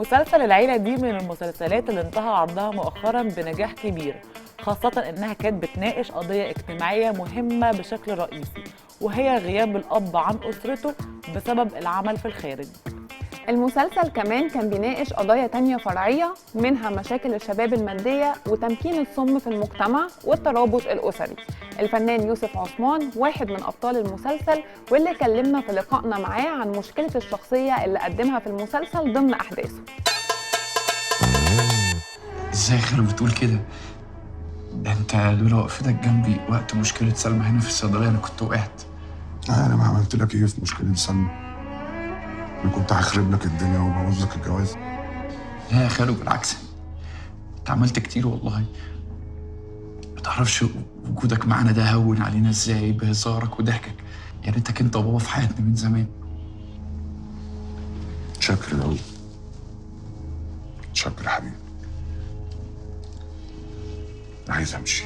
مسلسل العيلة دي من المسلسلات اللي انتهى عرضها مؤخرا بنجاح كبير، خاصة انها كانت بتناقش قضية اجتماعية مهمة بشكل رئيسي، وهي غياب الأب عن أسرته بسبب العمل في الخارج. المسلسل كمان كان بيناقش قضايا تانية فرعية، منها مشاكل الشباب المادية وتمكين السم في المجتمع والترابط الأسري. الفنان يوسف عثمان واحد من أبطال المسلسل، واللي كلمنا في لقائنا معاه عن مشكلة الشخصية اللي قدمها في المسلسل ضمن أحداثه. ازاي يا خالو بتقول كده؟ ده انت لولا وقفتك جنبي وقت مشكلة سلمى هنا في الصيدلية انا كنت وقعت. انا ما عملت لك ايه في مشكلة سلمى؟ انا كنت هخرب لك الدنيا وابوظ لك الجواز. لا يا خالو بالعكس، انت عملت كتير والله. ما تعرفش وجودك معانا ده هون علينا ازاي بهزارك وضحكك. يا ريتك انت وبابا في حياتنا من زمان. شكرا قوي. شكرا حبيبي. عايز امشي.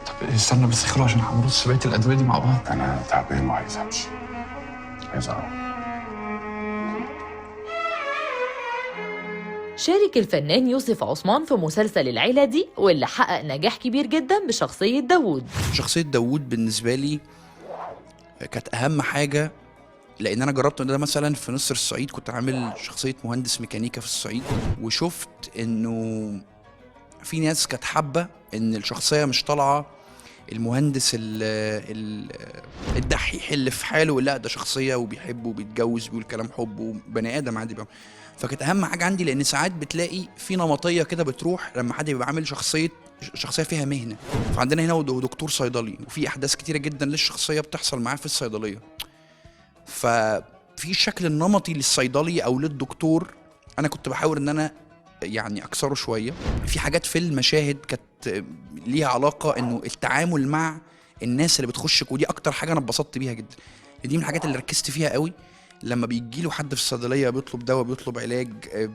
طب استنى بس يا خالو عشان هنرص بقية الأدوية دي مع بعض. انا تعبان وعايز امشي. عايز اروح. شارك الفنان يوسف عثمان في مسلسل العيلة دي، واللي حقق نجاح كبير جدا بشخصية داوود. شخصية داوود بالنسبة لي كانت أهم حاجة، لأن أنا جربت ده مثلا في نصر الصعيد. كنت عامل شخصية مهندس ميكانيكا في الصعيد، وشفت إنه في ناس كانت حابة إن الشخصية مش طالعة المهندس الدحيح اللي في حاله، لا ده شخصية وبيحب وبيتجوز بيقول كلام حب وبني آدم عادي بقى. فكانت أهم حاجة عندي، لأن ساعات بتلاقي في نمطية كده بتروح لما حد يبقى عامل شخصية فيها مهنة. فعندنا هنا دكتور صيدلي، وفي أحداث كتيرة جدا للشخصية بتحصل معاه في الصيدلية. ففي الشكل النمطي للصيدلي أو للدكتور أنا كنت بحاول إن أنا يعني أكسره شوية. في حاجات في المشاهد كانت ليها علاقة إنه التعامل مع الناس اللي بتخشك، ودي أكتر حاجة أنا اتبسطت بيها جدا. دي من الحاجات اللي ركزت فيها قوي. لما بيجيله حد في الصيدليه بيطلب دواء بيطلب علاج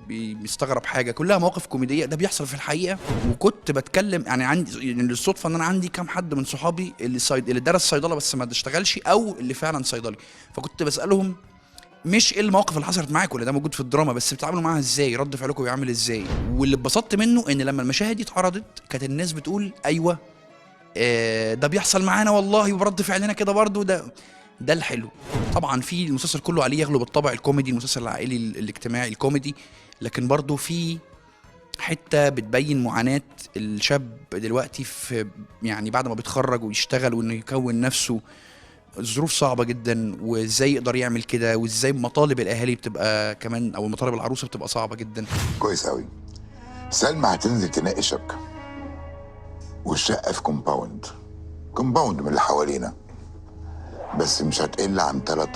بيستغرب حاجه، كلها مواقف كوميديه، ده بيحصل في الحقيقه. وكنت بتكلم يعني عندي يعني الصدفه ان انا عندي كام حد من صحابي اللي درس صيدله بس ما اشتغلش، او اللي فعلا صيدلي. فكنت بسالهم مش ايه المواقف اللي حصلت معاكم اللي ده موجود في الدراما، بس بتتعاملوا معاها ازاي، رد فعلكم بيعمل ازاي. واللي اتبسطت منه ان لما المشاهد دي اتعرضت كانت الناس بتقول ايوه ده بيحصل معانا والله، وبرد فعلنا كده برضه. ده الحلو. طبعا في المسلسل كله عليه يغلب الطابع الكوميدي، المسلسل العائلي الاجتماعي الكوميدي، لكن برضه في حته بتبين معاناه الشاب دلوقتي في يعني بعد ما بيتخرج ويشتغل وانه يكون نفسه. الظروف صعبه جدا، وازاي يقدر يعمل كده، وازاي مطالب الاهالي بتبقى كمان او مطالب العروسه بتبقى صعبه جدا. كويس قوي. سلمى هتنزل تنقي شبكه، والشقه في كومباوند من اللي حوالينا، بس مش هتقل عن 3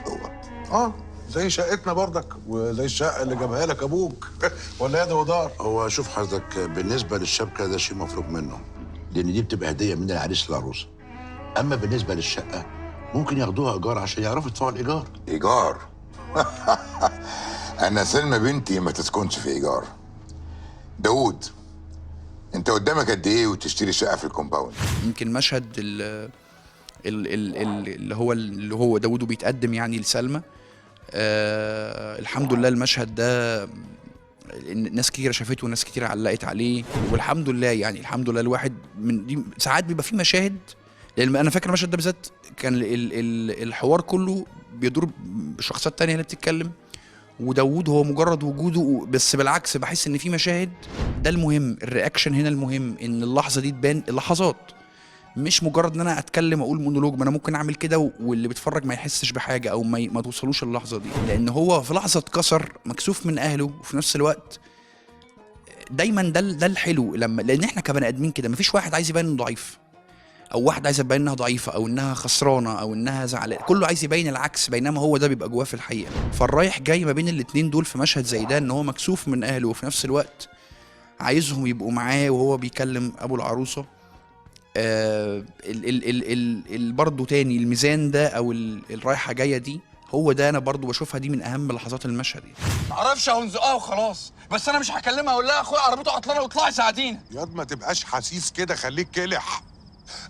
اوض. زي شقتنا برضك، وزي الشقه اللي جابها لك ابوك ولا يا ده ودار. هو شوف حضرتك، بالنسبه للشبكه ده شيء مفروغ منه، لان دي بتبقى هديه من العريس للعروسه. اما بالنسبه للشقه ممكن ياخدوها ايجار عشان يعرفوا يدفعوا الايجار. ايجار؟ انا سلمى بنتي ما تسكنش في ايجار. داوود، انت قدامك قد ايه وتشتري شقه في الكومباوند؟ يمكن مشهد اللي هو داوود بيتقدم يعني لسلمى. الحمد لله المشهد ده ناس كتير شافته وناس كتير علقت عليه، والحمد لله يعني الحمد لله. الواحد من دي ساعات بيبقى فيه مشاهد، لان انا فاكر المشهد ده بالذات كان الحوار كله بيدور بشخصيات تانية اللي بتتكلم، وداوود هو مجرد وجوده بس. بالعكس بحس ان في مشاهد ده المهم، الرياكشن هنا المهم، ان اللحظه دي تبان اللحظات، مش مجرد ان انا اتكلم اقول مونولوج. ما انا ممكن اعمل كده واللي بيتفرج ما يحسش بحاجه او ما توصلوش اللحظه دي، لان هو في لحظه اتكسر مكسوف من اهله، وفي نفس الوقت دايما ده الحلو. لان احنا كبني ادمين كده مفيش واحد عايز يبين انه ضعيف، او واحد عايز يبين انها ضعيفه، او انها خسرانه، او انها زعلانه. كله عايز يبين العكس، بينما هو ده بيبقى جواه في الحقيقه. فالرايح جاي ما بين الاتنين دول في مشهد زي ده، ان هو مكسوف من اهله وفي نفس الوقت عايزهم يبقوا معاه وهو بيكلم ابو العروسه. برضه تاني الميزان ده او الرايحه جايه دي، هو ده انا برضه بشوفها دي من اهم لحظات المشهد. معرفش هنزقها وخلاص، بس انا مش هكلمها اقول لها اخويا عربيته عطلانه واطلعي ساعدينا. ياض ما تبقاش حسيس كده، خليك كلح.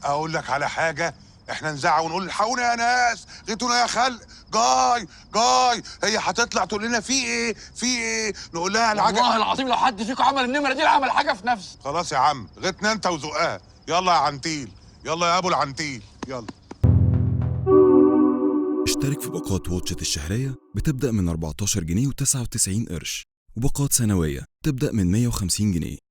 اقول لك على حاجه، احنا نزعق ونقول الحقونا يا ناس، غيتونا يا خلق، جاي جاي، هي هتطلع تقول لنا في ايه في ايه، نقول لها العجل. والله العظيم لو حد فيكم عمل النمره دي عمل حاجه في نفسه. خلاص يا عم، غتنا انت وزقها. يلا يا عنتيل، يلا يا ابو العنتيل، يلا. اشترك في باقات واتشت الشهرية بتبدأ من 14 جنيه و99 قرش، وباقات سنوية تبدأ من 150 جنيه.